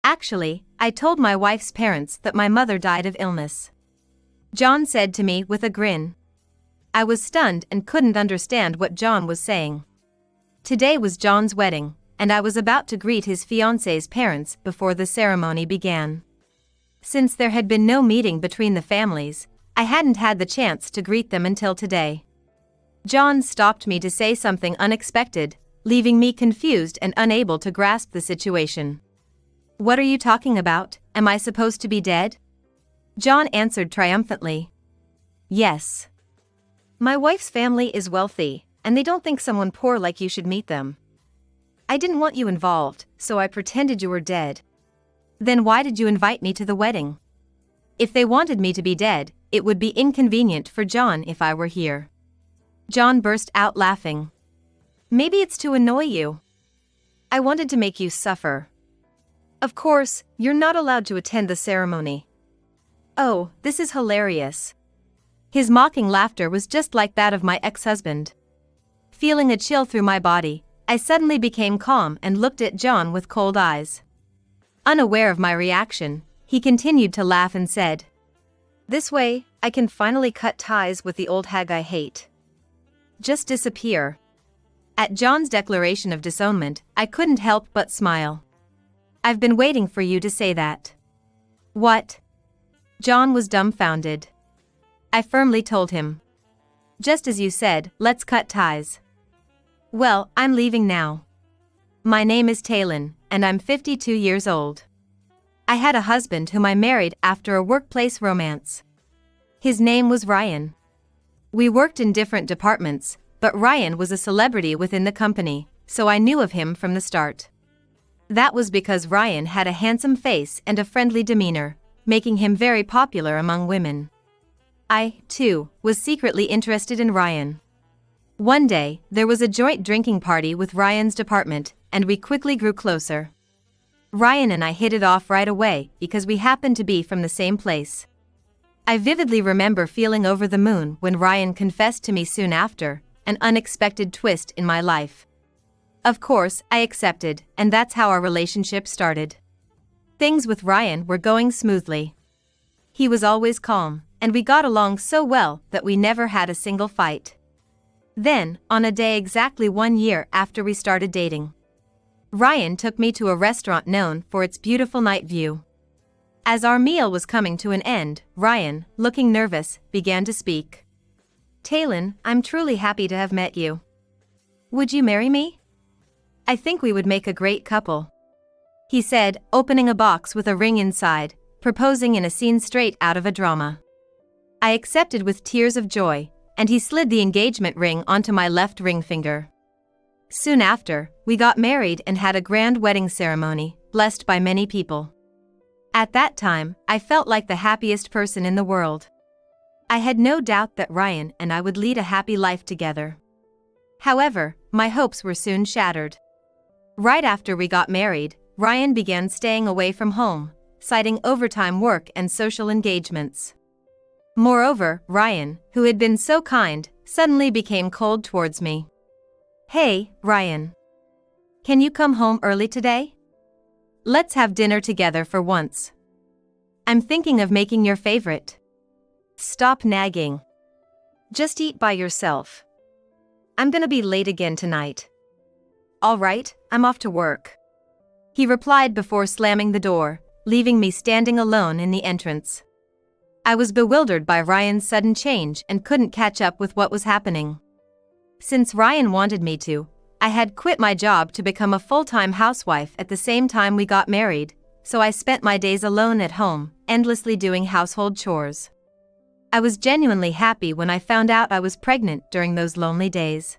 Actually, I told my wife's parents that my mother died of illness. John said to me with a grin. I was stunned and couldn't understand what John was saying. Today was John's wedding, and I was about to greet his fiancée's parents before the ceremony began. Since there had been no meeting between the families, I hadn't had the chance to greet them until today. John stopped me to say something unexpected, leaving me confused and unable to grasp the situation. What are you talking about? Am I supposed to be dead? John answered triumphantly. Yes. My wife's family is wealthy, and they don't think someone poor like you should meet them. I didn't want you involved, so I pretended you were dead. Then why did you invite me to the wedding? If they wanted me to be dead, it would be inconvenient for John if I were here. John burst out laughing. Maybe it's to annoy you. I wanted to make you suffer. Of course, you're not allowed to attend the ceremony. Oh, this is hilarious. His mocking laughter was just like that of my ex-husband. Feeling a chill through my body, I suddenly became calm and looked at John with cold eyes. Unaware of my reaction, he continued to laugh and said, "This way, I can finally cut ties with the old hag I hate. Just disappear." At John's declaration of disownment, I couldn't help but smile. I've been waiting for you to say that. What? John was dumbfounded. I firmly told him. Just as you said, let's cut ties. Well, I'm leaving now. My name is Talon, and I'm 52 years old. I had a husband whom I married after a workplace romance. His name was Ryan. We worked in different departments, but Ryan was a celebrity within the company, so I knew of him from the start. That was because Ryan had a handsome face and a friendly demeanor, making him very popular among women. I, too, was secretly interested in Ryan. One day, there was a joint drinking party with Ryan's department, and we quickly grew closer. Ryan and I hit it off right away because we happened to be from the same place. I vividly remember feeling over the moon when Ryan confessed to me soon after, an unexpected twist in my life. Of course, I accepted, and that's how our relationship started. Things with Ryan were going smoothly. He was always calm, and we got along so well that we never had a single fight. Then, on a day exactly 1 year after we started dating, Ryan took me to a restaurant known for its beautiful night view. As our meal was coming to an end, Ryan, looking nervous, began to speak. Talon, I'm truly happy to have met you. Would you marry me? I think we would make a great couple, he said, opening a box with a ring inside, proposing in a scene straight out of a drama. I accepted with tears of joy, and he slid the engagement ring onto my left ring finger. Soon after, we got married and had a grand wedding ceremony, blessed by many people. At that time, I felt like the happiest person in the world. I had no doubt that Ryan and I would lead a happy life together. However, my hopes were soon shattered. Right after we got married, Ryan began staying away from home, citing overtime work and social engagements. Moreover, Ryan, who had been so kind, suddenly became cold towards me. Hey, Ryan. Can you come home early today? Let's have dinner together for once. I'm thinking of making your favorite. Stop nagging. Just eat by yourself. I'm gonna be late again tonight. All right, I'm off to work, he replied before slamming the door, leaving me standing alone in the entrance. I was bewildered by Ryan's sudden change and couldn't catch up with what was happening. Since Ryan wanted me to, I had quit my job to become a full-time housewife at the same time we got married, so I spent my days alone at home, endlessly doing household chores. I was genuinely happy when I found out I was pregnant during those lonely days.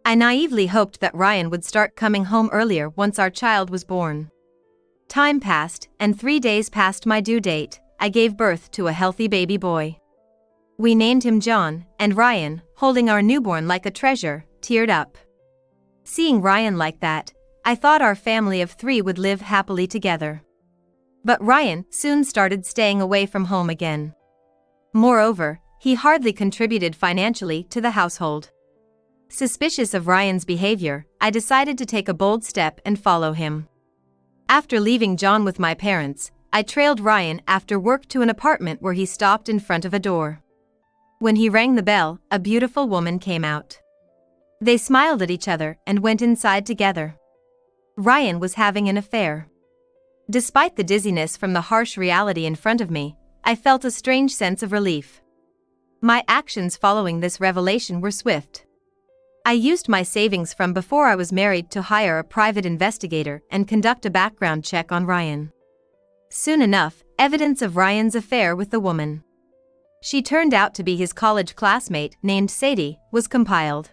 I naively hoped that Ryan would start coming home earlier once our child was born. Time passed, and 3 days past my due date, I gave birth to a healthy baby boy. We named him John, and Ryan, holding our newborn like a treasure, teared up. Seeing Ryan like that, I thought our family of 3 would live happily together. But Ryan soon started staying away from home again. Moreover, he hardly contributed financially to the household. Suspicious of Ryan's behavior, I decided to take a bold step and follow him. After leaving John with my parents, I trailed Ryan after work to an apartment where he stopped in front of a door. When he rang the bell, a beautiful woman came out. They smiled at each other and went inside together. Ryan was having an affair. Despite the dizziness from the harsh reality in front of me, I felt a strange sense of relief. My actions following this revelation were swift. I used my savings from before I was married to hire a private investigator and conduct a background check on Ryan. Soon enough, evidence of Ryan's affair with the woman, she turned out to be his college classmate named Sadie, was compiled.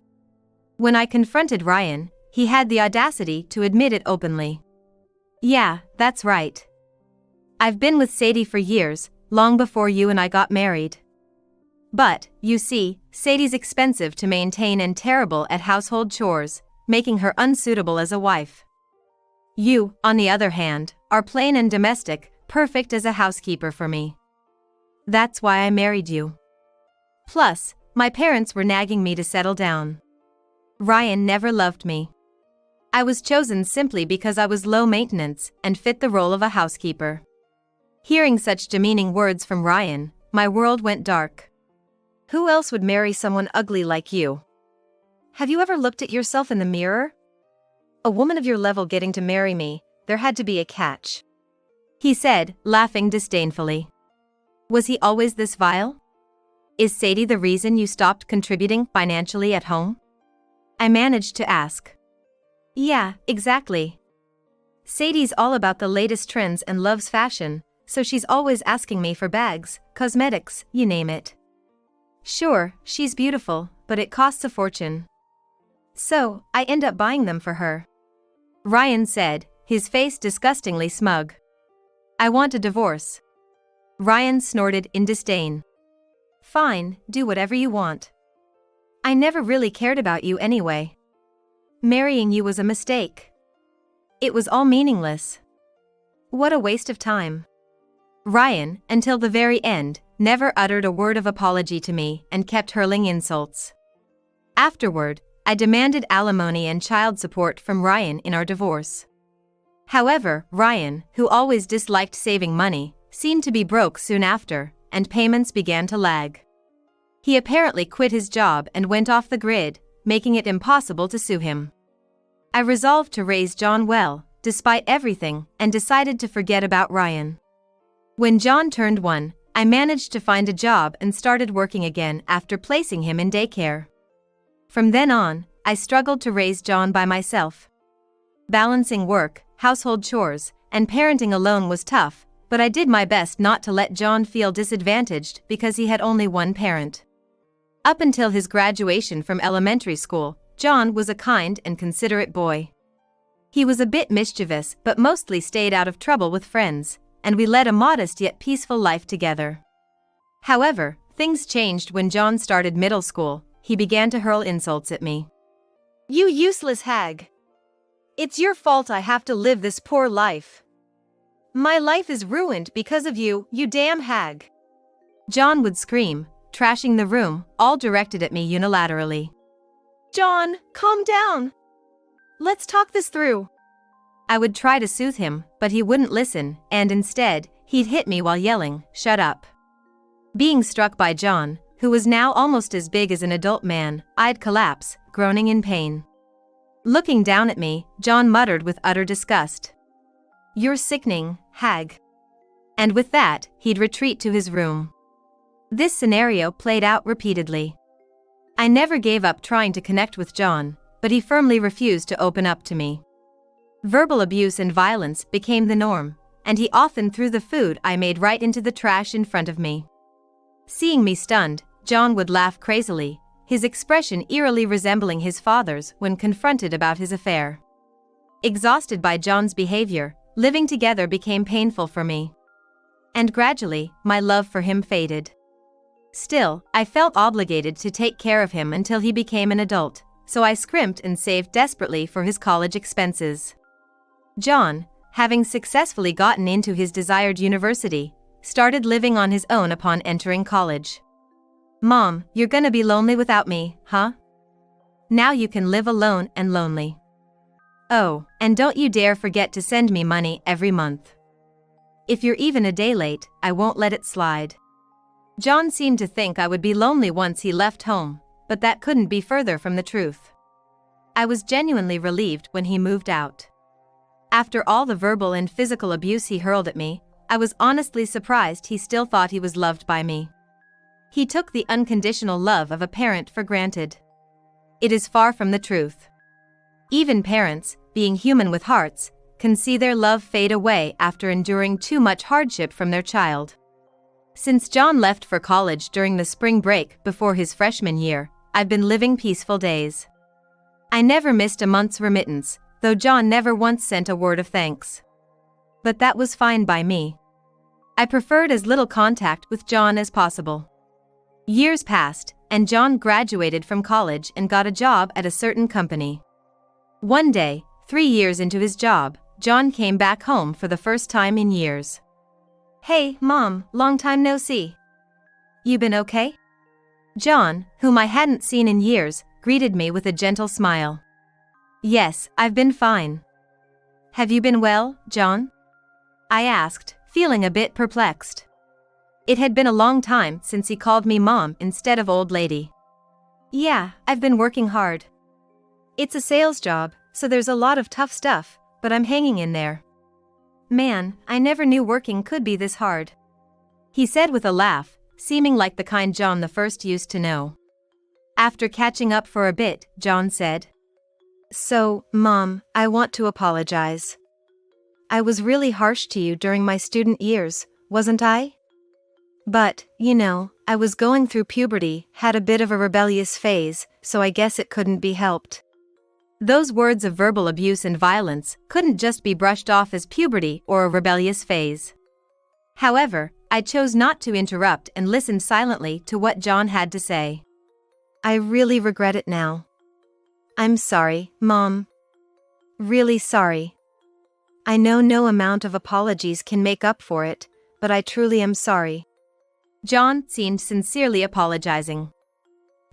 When I confronted Ryan, he had the audacity to admit it openly. Yeah, that's right. I've been with Sadie for years, long before you and I got married. But, you see, Sadie's expensive to maintain and terrible at household chores, making her unsuitable as a wife. You, on the other hand, are plain and domestic, perfect as a housekeeper for me. That's why I married you. Plus, my parents were nagging me to settle down. Ryan never loved me. I was chosen simply because I was low maintenance and fit the role of a housekeeper. Hearing such demeaning words from Ryan, my world went dark. Who else would marry someone ugly like you? Have you ever looked at yourself in the mirror? A woman of your level getting to marry me, there had to be a catch. He said, laughing disdainfully. Was he always this vile? Is Sadie the reason you stopped contributing financially at home? I managed to ask. Yeah, exactly. Sadie's all about the latest trends and loves fashion, so she's always asking me for bags, cosmetics, you name it. Sure, she's beautiful, but it costs a fortune. So, I end up buying them for her. Ryan said, his face disgustingly smug. I want a divorce. Ryan snorted in disdain. Fine, do whatever you want. I never really cared about you anyway. Marrying you was a mistake. It was all meaningless. What a waste of time. Ryan, until the very end, never uttered a word of apology to me and kept hurling insults. Afterward, I demanded alimony and child support from Ryan in our divorce. However, Ryan, who always disliked saving money, seemed to be broke soon after, and payments began to lag. He apparently quit his job and went off the grid, making it impossible to sue him. I resolved to raise John well, despite everything, and decided to forget about Ryan. When John turned 1, I managed to find a job and started working again after placing him in daycare. From then on, I struggled to raise John by myself. Balancing work, household chores, and parenting alone was tough, but I did my best not to let John feel disadvantaged because he had only one parent. Up until his graduation from elementary school, John was a kind and considerate boy. He was a bit mischievous but mostly stayed out of trouble with friends, and we led a modest yet peaceful life together. However, things changed when John started middle school. He began to hurl insults at me. You useless hag! It's your fault I have to live this poor life. My life is ruined because of you, you damn hag! John would scream, trashing the room, all directed at me unilaterally. John, calm down! Let's talk this through. I would try to soothe him, but he wouldn't listen, and instead, he'd hit me while yelling, "Shut up." Being struck by John, who was now almost as big as an adult man, I'd collapse, groaning in pain. Looking down at me, John muttered with utter disgust. You're sickening, hag. And with that, he'd retreat to his room. This scenario played out repeatedly. I never gave up trying to connect with John, but he firmly refused to open up to me. Verbal abuse and violence became the norm, and he often threw the food I made right into the trash in front of me. Seeing me stunned, John would laugh crazily, his expression eerily resembling his father's when confronted about his affair. Exhausted by John's behavior, living together became painful for me. And gradually, my love for him faded. Still, I felt obligated to take care of him until he became an adult, so I scrimped and saved desperately for his college expenses. John, having successfully gotten into his desired university, started living on his own upon entering college. Mom, you're gonna be lonely without me, huh? Now you can live alone and lonely. Oh, and don't you dare forget to send me money every month. If you're even a day late, I won't let it slide. John seemed to think I would be lonely once he left home, but that couldn't be further from the truth. I was genuinely relieved when he moved out. After all the verbal and physical abuse he hurled at me, I was honestly surprised he still thought he was loved by me. He took the unconditional love of a parent for granted. It is far from the truth. Even parents, being human with hearts, can see their love fade away after enduring too much hardship from their child. Since John left for college during the spring break before his freshman year, I've been living peaceful days. I never missed a month's remittance, though John never once sent a word of thanks. But that was fine by me. I preferred as little contact with John as possible. Years passed, and John graduated from college and got a job at a certain company. One day, 3 years into his job, John came back home for the first time in years. "Hey, Mom, long time no see. You been okay?" John, whom I hadn't seen in years, greeted me with a gentle smile. "Yes, I've been fine. Have you been well, John?" I asked, feeling a bit perplexed. It had been a long time since he called me Mom instead of old lady. "Yeah, I've been working hard. It's a sales job, so there's a lot of tough stuff, but I'm hanging in there. Man, I never knew working could be this hard," he said with a laugh, seeming like the kind John the first used to know. After catching up for a bit, John said, "So, Mom, I want to apologize. I was really harsh to you during my student years, wasn't I? But, I was going through puberty, had a bit of a rebellious phase, so I guess it couldn't be helped." Those words of verbal abuse and violence couldn't just be brushed off as puberty or a rebellious phase. However, I chose not to interrupt and listened silently to what John had to say. "I really regret it now. I'm sorry, Mom. Really sorry. I know no amount of apologies can make up for it, but I truly am sorry." John seemed sincerely apologizing.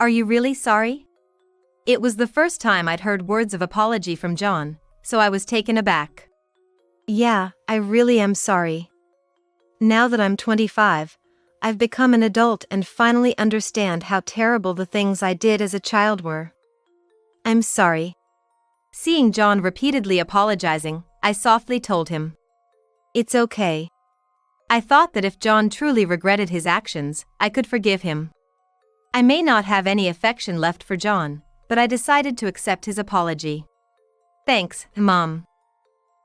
"Are you really sorry?" It was the first time I'd heard words of apology from John, so I was taken aback. "Yeah, I really am sorry. Now that I'm 25, I've become an adult and finally understand how terrible the things I did as a child were. I'm sorry." Seeing John repeatedly apologizing, I softly told him, "It's okay." I thought that if John truly regretted his actions, I could forgive him. I may not have any affection left for John, but I decided to accept his apology. "Thanks, Mom,"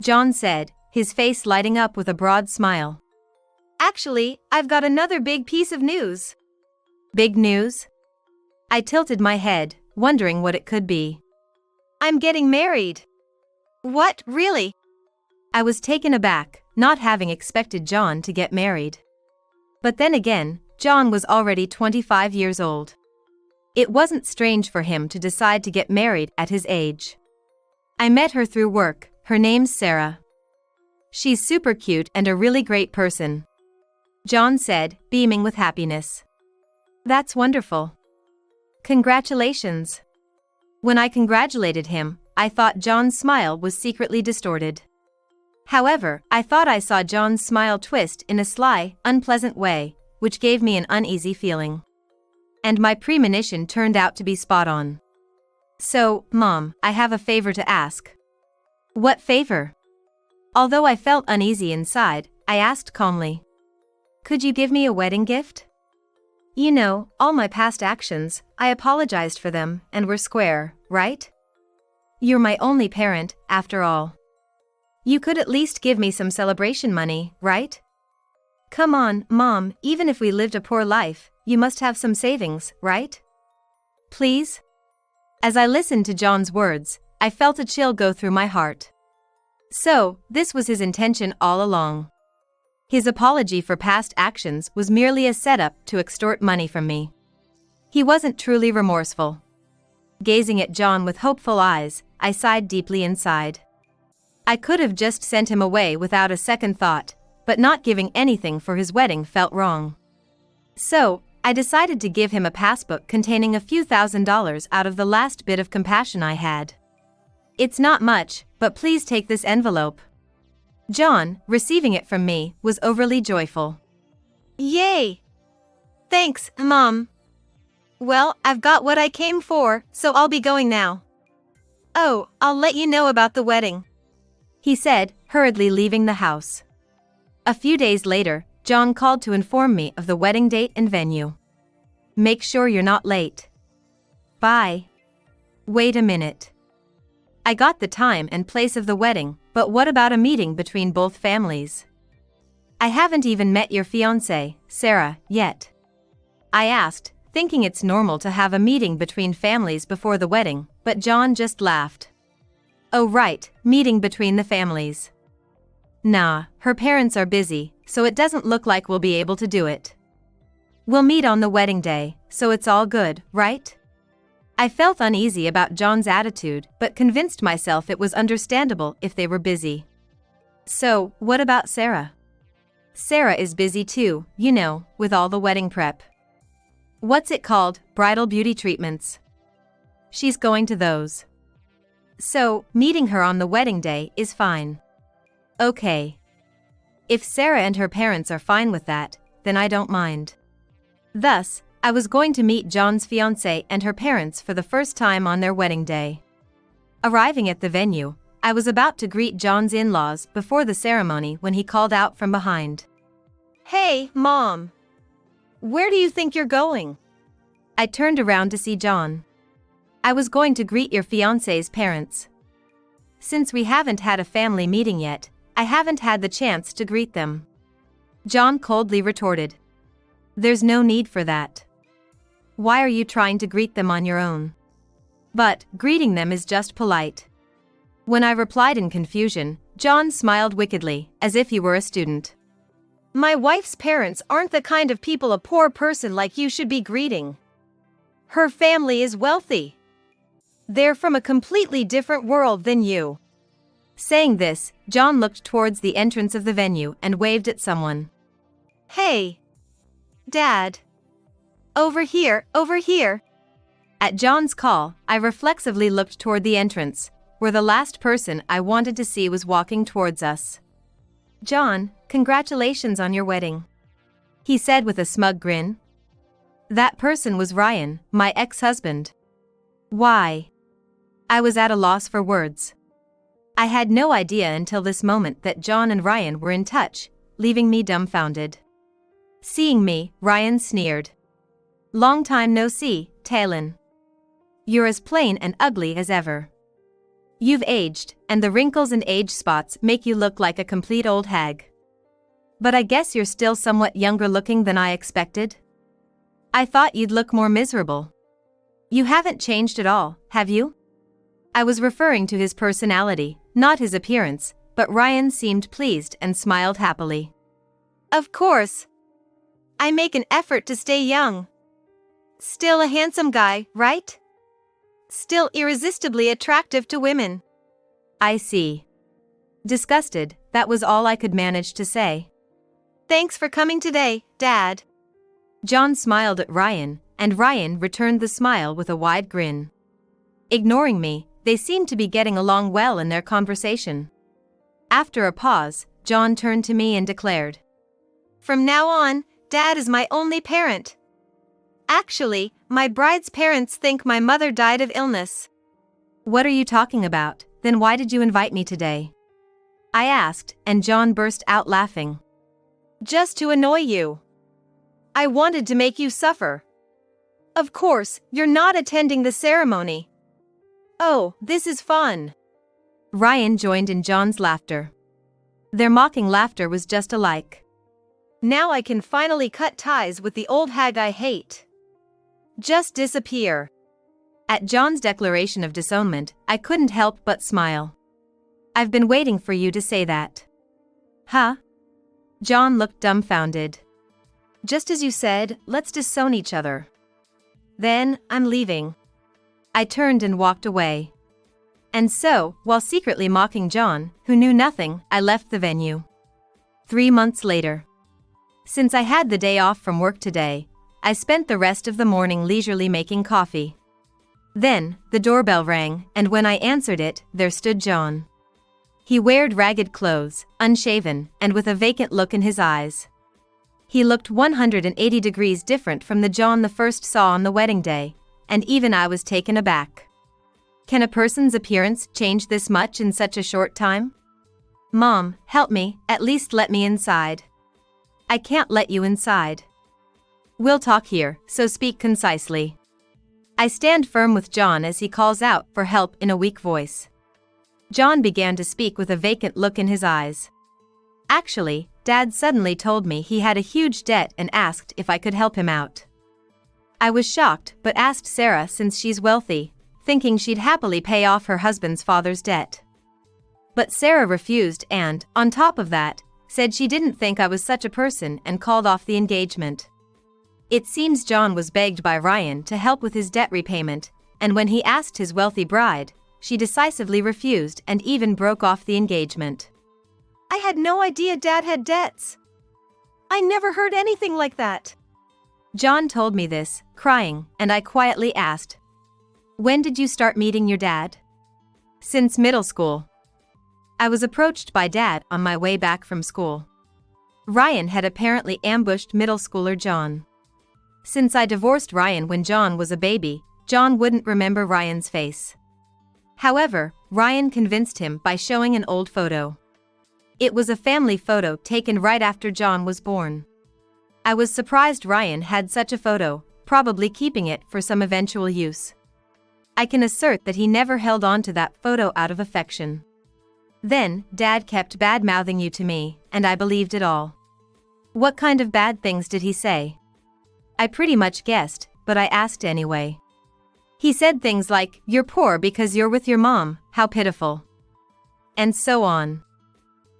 John said, his face lighting up with a broad smile. "Actually, I've got another big piece of news." "Big news?" I tilted my head, wondering what it could be. "I'm getting married." "What, really?" I was taken aback, not having expected John to get married. But then again, John was already 25 years old. It wasn't strange for him to decide to get married at his age. I met her through work. Her name's Sarah. "She's super cute and a really great person," John said, beaming with happiness. "That's wonderful. Congratulations." When I congratulated him, I thought John's smile was secretly distorted. However, I thought I saw John's smile twist in a sly, unpleasant way, which gave me an uneasy feeling. And my premonition turned out to be spot on. "So, Mom, I have a favor to ask." "What favor?" Although I felt uneasy inside, I asked calmly. "Could you give me a wedding gift? All my past actions, I apologized for them, and we're square, right? You're my only parent, after all. You could at least give me some celebration money, right? Come on, Mom, even if we lived a poor life, you must have some savings, right? Please?" As I listened to John's words, I felt a chill go through my heart. So, this was his intention all along. His apology for past actions was merely a setup to extort money from me. He wasn't truly remorseful. Gazing at John with hopeful eyes, I sighed deeply inside. I could have just sent him away without a second thought, but not giving anything for his wedding felt wrong. So, I decided to give him a passbook containing a few $1,000s out of the last bit of compassion I had. It's not much, but please take this envelope. John, receiving it from me, was overly joyful. Yay! Thanks, Mom. Well, I've got what I came for, so I'll be going now. Oh, I'll let you know about the wedding, he said, hurriedly leaving the house. A few days later, John called to inform me of the wedding date and venue. Make sure you're not late. Bye. Wait a minute. I got the time and place of the wedding, but what about a meeting between both families? I haven't even met your fiancée, Sarah, yet. I asked, thinking it's normal to have a meeting between families before the wedding, but John just laughed. Oh right, meeting between the families. Nah, her parents are busy, so it doesn't look like we'll be able to do it. We'll meet on the wedding day, so it's all good, right? I felt uneasy about John's attitude, but convinced myself it was understandable if they were busy. So, what about Sarah? Sarah is busy too, you know, with all the wedding prep. What's it called, bridal beauty treatments? She's going to those. So, meeting her on the wedding day is fine. Okay. If Sarah and her parents are fine with that, then I don't mind. Thus, I was going to meet John's fiancée and her parents for the first time on their wedding day. Arriving at the venue, I was about to greet John's in-laws before the ceremony when he called out from behind. Hey, Mom! Where do you think you're going? I turned around to see John. I was going to greet your fiancé's parents. Since we haven't had a family meeting yet, I haven't had the chance to greet them. John coldly retorted. There's no need for that. Why are you trying to greet them on your own? But, greeting them is just polite. When I replied in confusion, John smiled wickedly, as if he were a student. My wife's parents aren't the kind of people a poor person like you should be greeting. Her family is wealthy. They're from a completely different world than you. Saying this, John looked towards the entrance of the venue and waved at someone. Hey! Dad! Over here, over here! At John's call, I reflexively looked toward the entrance, where the last person I wanted to see was walking towards us. John, congratulations on your wedding, he said with a smug grin. That person was Ryan, my ex-husband. Why? I was at a loss for words. I had no idea until this moment that John and Ryan were in touch, leaving me dumbfounded. Seeing me, Ryan sneered. Long time no see, Talon. You're as plain and ugly as ever. You've aged, and the wrinkles and age spots make you look like a complete old hag. But I guess you're still somewhat younger looking than I expected. I thought you'd look more miserable. You haven't changed at all, have you? I was referring to his personality, not his appearance, but Ryan seemed pleased and smiled happily. Of course. I make an effort to stay young. Still a handsome guy, right? Still irresistibly attractive to women. I see. Disgusted, that was all I could manage to say. Thanks for coming today, Dad. John smiled at Ryan, and Ryan returned the smile with a wide grin. Ignoring me, they seemed to be getting along well in their conversation. After a pause, John turned to me and declared, From now on, Dad is my only parent. Actually, my bride's parents think my mother died of illness. What are you talking about? Then why did you invite me today? I asked, and John burst out laughing. Just to annoy you. I wanted to make you suffer. Of course, you're not attending the ceremony. Oh, this is fun. Ryan joined in John's laughter. Their mocking laughter was just alike. Now I can finally cut ties with the old hag I hate. Just disappear. At John's declaration of disownment, I couldn't help but smile. I've been waiting for you to say that. Huh? John looked dumbfounded. Just as you said, let's disown each other. Then, I'm leaving. I turned and walked away. And so, while secretly mocking John, who knew nothing, I left the venue. 3 months later. Since I had the day off from work today, I spent the rest of the morning leisurely making coffee. Then, the doorbell rang, and when I answered it, there stood John. He wore ragged clothes, unshaven, and with a vacant look in his eyes. He looked 180 degrees different from the John the first saw on the wedding day, and even I was taken aback. Can a person's appearance change this much in such a short time? Mom, help me, at least let me inside. I can't let you inside. We'll talk here, so speak concisely. I stand firm with John as he calls out for help in a weak voice. John began to speak with a vacant look in his eyes. Actually, Dad suddenly told me he had a huge debt and asked if I could help him out. I was shocked but asked Sarah since she's wealthy, thinking she'd happily pay off her husband's father's debt. But Sarah refused and, on top of that, said she didn't think I was such a person and called off the engagement. It seems John was begged by Ryan to help with his debt repayment, and when he asked his wealthy bride, she decisively refused and even broke off the engagement. I had no idea Dad had debts. I never heard anything like that. John told me this, crying, and I quietly asked, "When did you start meeting your dad?" "Since middle school." I was approached by Dad on my way back from school. Ryan had apparently ambushed middle schooler John. Since I divorced Ryan when John was a baby, John wouldn't remember Ryan's face. However, Ryan convinced him by showing an old photo. It was a family photo taken right after John was born. I was surprised Ryan had such a photo, probably keeping it for some eventual use. I can assert that he never held on to that photo out of affection. Then, Dad kept bad-mouthing you to me, and I believed it all. What kind of bad things did he say? I pretty much guessed, but I asked anyway. He said things like, "You're poor because you're with your mom, how pitiful." And so on.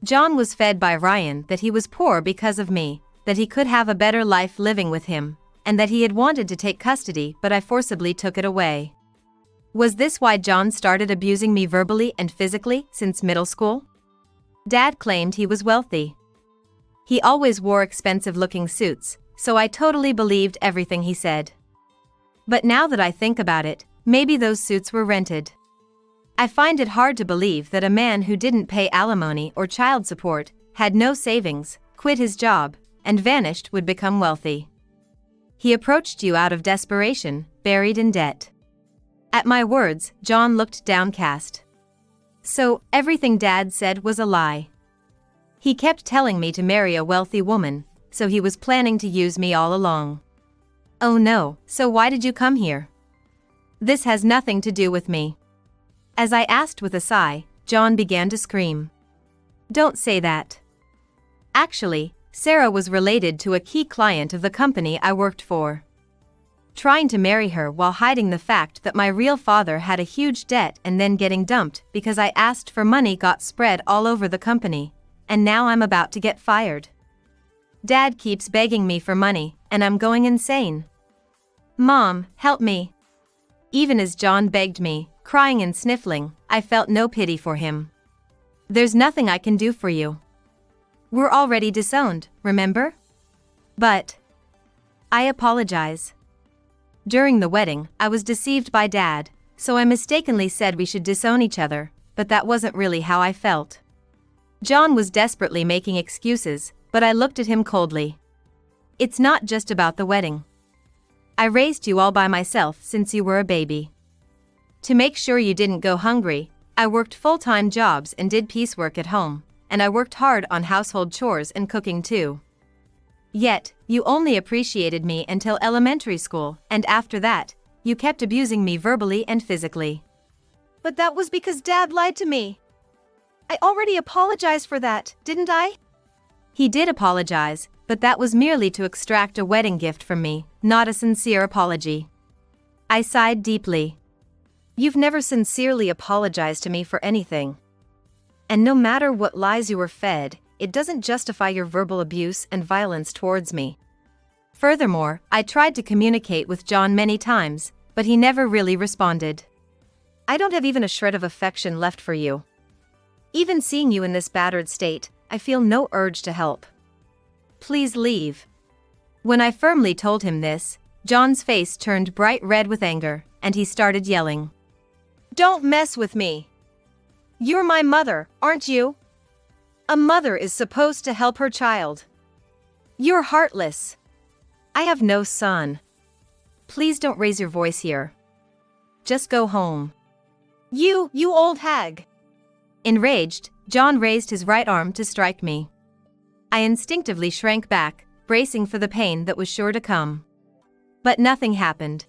John was fed by Ryan that he was poor because of me, that he could have a better life living with him, and that he had wanted to take custody but I forcibly took it away. Was this why John started abusing me verbally and physically since middle school? Dad claimed he was wealthy. He always wore expensive-looking suits, so I totally believed everything he said. But now that I think about it, maybe those suits were rented. I find it hard to believe that a man who didn't pay alimony or child support, had no savings, quit his job, and vanished would become wealthy. He approached you out of desperation, buried in debt. At my words, John looked downcast. So, everything Dad said was a lie. He kept telling me to marry a wealthy woman, so he was planning to use me all along. Oh no, so why did you come here? This has nothing to do with me. As I asked with a sigh, John began to scream. Don't say that. Actually, Sarah was related to a key client of the company I worked for. Trying to marry her while hiding the fact that my real father had a huge debt and then getting dumped because I asked for money got spread all over the company, and now I'm about to get fired. Dad keeps begging me for money, and I'm going insane. Mom, help me. Even as John begged me, crying and sniffling, I felt no pity for him. There's nothing I can do for you. We're already disowned, remember? But I apologize. During the wedding, I was deceived by Dad, so I mistakenly said we should disown each other, but that wasn't really how I felt. John was desperately making excuses, but I looked at him coldly. It's not just about the wedding. I raised you all by myself since you were a baby. To make sure you didn't go hungry, I worked full-time jobs and did piecework at home, and I worked hard on household chores and cooking too. Yet, you only appreciated me until elementary school, and after that, you kept abusing me verbally and physically. But that was because Dad lied to me. I already apologized for that, didn't I? He did apologize, but that was merely to extract a wedding gift from me, not a sincere apology. I sighed deeply. You've never sincerely apologized to me for anything. And no matter what lies you were fed, it doesn't justify your verbal abuse and violence towards me. Furthermore, I tried to communicate with John many times, but he never really responded. I don't have even a shred of affection left for you. Even seeing you in this battered state, I feel no urge to help. Please leave. When I firmly told him this, John's face turned bright red with anger, and he started yelling. "Don't mess with me! You're my mother, aren't you? A mother is supposed to help her child. You're heartless. I have no son. Please don't raise your voice here. Just go home. You old hag!" Enraged, John raised his right arm to strike me. I instinctively shrank back, bracing for the pain that was sure to come. But nothing happened.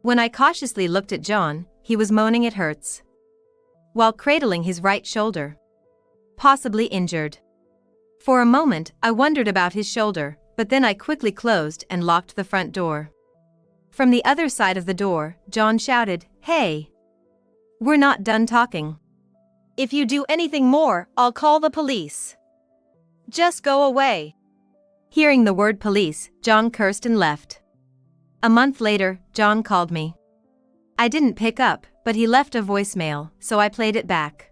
When I cautiously looked at John, he was moaning it hurts, while cradling his right shoulder, possibly injured. For a moment, I wondered about his shoulder, but then I quickly closed and locked the front door. From the other side of the door, John shouted, "Hey! We're not done talking. If you do anything more, I'll call the police. Just go away." Hearing the word police, John cursed and left. A month later, John called me. I didn't pick up, but he left a voicemail, so I played it back.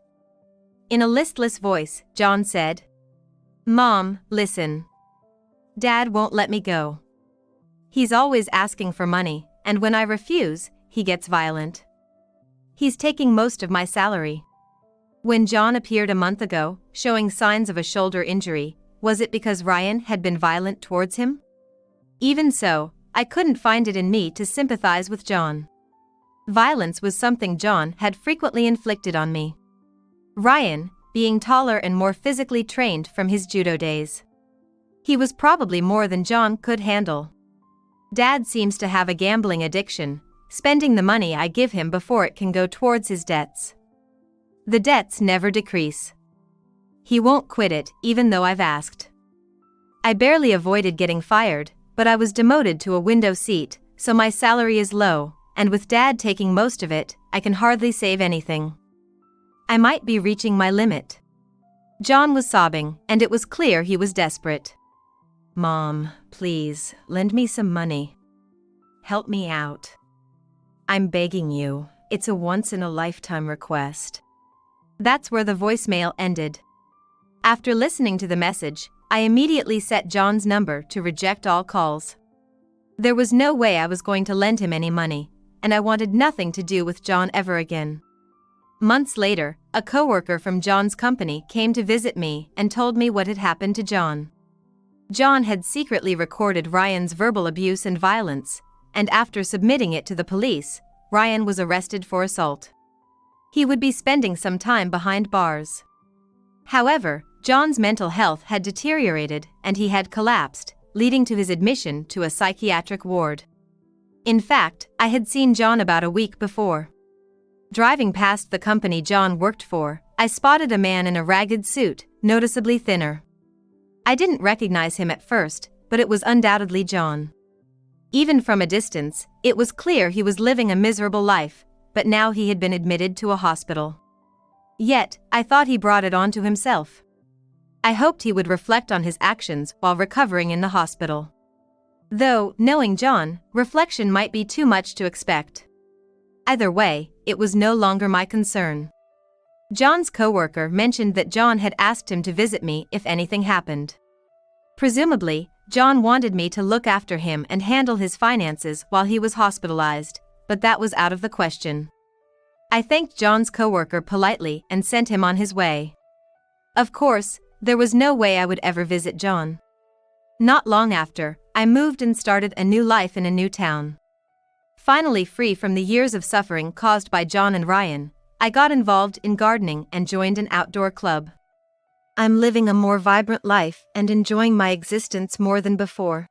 In a listless voice, John said, "Mom, listen. Dad won't let me go. He's always asking for money, and when I refuse, he gets violent. He's taking most of my salary." When John appeared a month ago, showing signs of a shoulder injury, was it because Ryan had been violent towards him? Even so, I couldn't find it in me to sympathize with John. Violence was something John had frequently inflicted on me. Ryan, being taller and more physically trained from his judo days. He was probably more than John could handle. Dad seems to have a gambling addiction, spending the money I give him before it can go towards his debts. The debts never decrease. He won't quit it, even though I've asked. I barely avoided getting fired, but I was demoted to a window seat, so my salary is low, and with Dad taking most of it, I can hardly save anything. I might be reaching my limit. John was sobbing, and it was clear he was desperate. "Mom, please, lend me some money. Help me out. I'm begging you, it's a once-in-a-lifetime request." That's where the voicemail ended. After listening to the message, I immediately set John's number to reject all calls. There was no way I was going to lend him any money, and I wanted nothing to do with John ever again. Months later, a coworker from John's company came to visit me and told me what had happened to John. John had secretly recorded Ryan's verbal abuse and violence, and after submitting it to the police, Ryan was arrested for assault. He would be spending some time behind bars. However, John's mental health had deteriorated and he had collapsed, leading to his admission to a psychiatric ward. In fact, I had seen John about a week before. Driving past the company John worked for, I spotted a man in a ragged suit, noticeably thinner. I didn't recognize him at first, but it was undoubtedly John. Even from a distance, it was clear he was living a miserable life, but now he had been admitted to a hospital. Yet, I thought he brought it on to himself. I hoped he would reflect on his actions while recovering in the hospital. Though, knowing John, reflection might be too much to expect. Either way, it was no longer my concern. John's coworker mentioned that John had asked him to visit me if anything happened. Presumably, John wanted me to look after him and handle his finances while he was hospitalized, but that was out of the question. I thanked John's coworker politely and sent him on his way. Of course, there was no way I would ever visit John. Not long after, I moved and started a new life in a new town. Finally free from the years of suffering caused by John and Ryan, I got involved in gardening and joined an outdoor club. I'm living a more vibrant life and enjoying my existence more than before.